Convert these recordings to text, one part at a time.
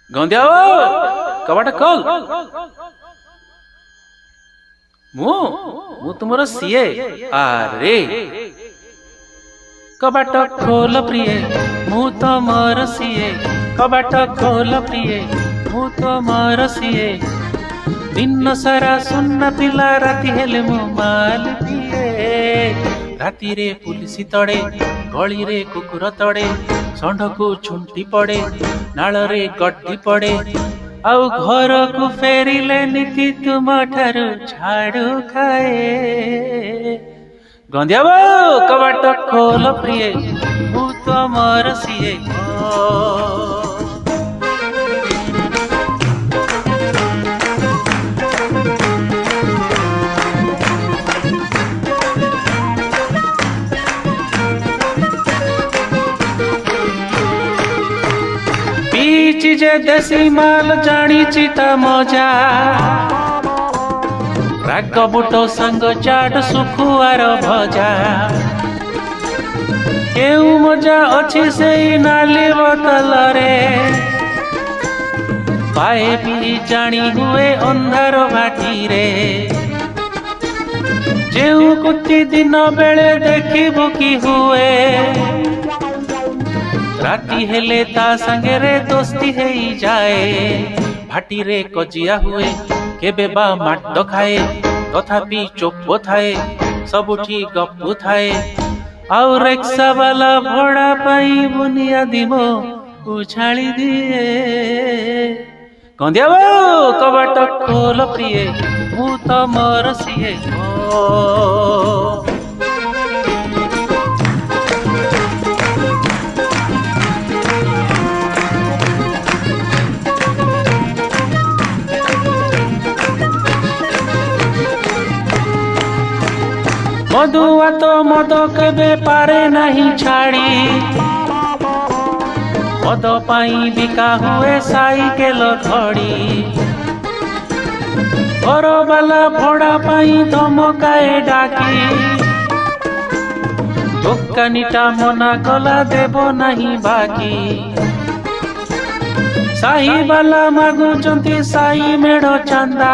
ଗନ୍ଧିଆ କବାଟ ଖୋଲ। ମୁଁ ତୁମର ସିଏ। ଆରେ କବାଟ ଖୋଲ ପ୍ରିଏ, ମୁଁ ତମର ସିଏ। କବାଟ ଖୋଲ ପ୍ରିଏ, ମୁଁ ତମର ସିଏ। ଦିନ ସାରା ସୁନା ପିଲା, ରାତି ହେଲେ ମୁଁ ମାଲ ପିଏ। ରାତିରେ ପୁଲିସ ତଳେ, ଗଳିରେ କୁକୁର ତଳେ, ଷଣ୍ଢକୁ ଝୁଣ୍ଟି ପଡେ, ନାଳରେ ଗଡି ପଡେ। ଆଉ ଘରକୁ ଫେରିଲେ ନୀତି ତୁମ ଠାରୁ ଝାଡୁ ଖାଏ। ଗନ୍ଧିଆ କବାଟ ଖୋଲ ପ୍ରିଏ, ମୁଁ ତମର ସିଏ। ପିଇଛି ଯେ ଦେଶୀ ମାଲ, ଜାଣିଛି ତା ମଜା। ରାଗ ବୁଟ ସାଙ୍ଗ ଚାଟ, ଶୁଖୁଆର ଭଜା। କେଉଁ ମଜା ଅଛି ସେଇ ନାଲି ବୋତଲରେ, ପାଏ ପିଇ ଜାଣି ହୁଏ ଅନ୍ଧାର ଭାଟିରେ। ଯେଉଁ କୁତି ଦିନ ବେଳେ ଦେଖିବୁ କି ହୁଏ, ରାତି ହେଲେ ତା ସାଙ୍ଗରେ ଦୋସ୍ତି ହେଇଯାଏ। ଭାଟିରେ କଜିଆ ହୁଏ, କେବେ ବା ମାଡ ଖାଏ, ତଥାପି ଚୁପ ଥାଏ, ସବୁଠି ଗପୁ ଥାଏ। ଆଉ ରିକ୍ସା ବାଲା ଭଡ଼ା ପାଇଁ ବୁନିୟାଦି ମୋ ଉଛାଳି ଦିଏ। ଗନ୍ଧିଆ କବାଟ ଖୋଲ ପ୍ରିଏ, ମୁଁ ତମର ସିଏ। ମଦୁଆ ତ ମଦ କେବେ ପାରେ ନାହିଁ ଛାଡ଼ି, ମଦ ପାଇଁ ବିକା ହୁଏ ସାଇକେଲ ଘଡ଼ି। ଘରବାଲା ଭଡ଼ା ପାଇଁ ଧମକାଏ ଡାକି, ଦୋକାନୀଟା ମନା କଲା ଦେବ ନାହିଁ ବାକି। ସାହିବାଲା ମାଗୁଛନ୍ତି ସାହି ମେଢ଼ ଚାନ୍ଦା,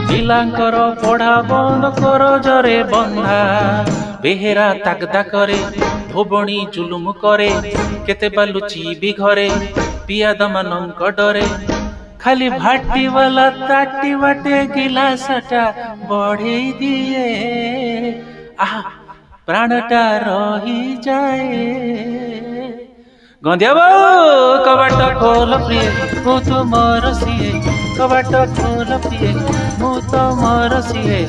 ପିଲାଙ୍କର ପଢା ବନ୍ଦ କରଜରେ ବନ୍ଧା। ବେହେରା ତାଗଦା କରେ, ଧୋବଣୀ ଜୁଲୁମ କରେ, କେତେ ବାଲୁଚି ବି ଘରେ, ପିଆଦ ମାନଙ୍କ ଡରେ। ଖାଲି ଭାଟି ବାଲା ତାଟି ବାଟେ ଗିଲାସଟା ବଢେଇ ଦିଏ। ଆହା ପ୍ରାଣଟା ରହିଯାଏ। ଗନ୍ଧିଆ କବାଟ ଖୋଲ ପ୍ରିଏ, ମୁଁ ତୁମର ସିଏ। କବାଟ ଖୋଲ ପ୍ରିଏ, ମୁଁ ତମର ସିଏ।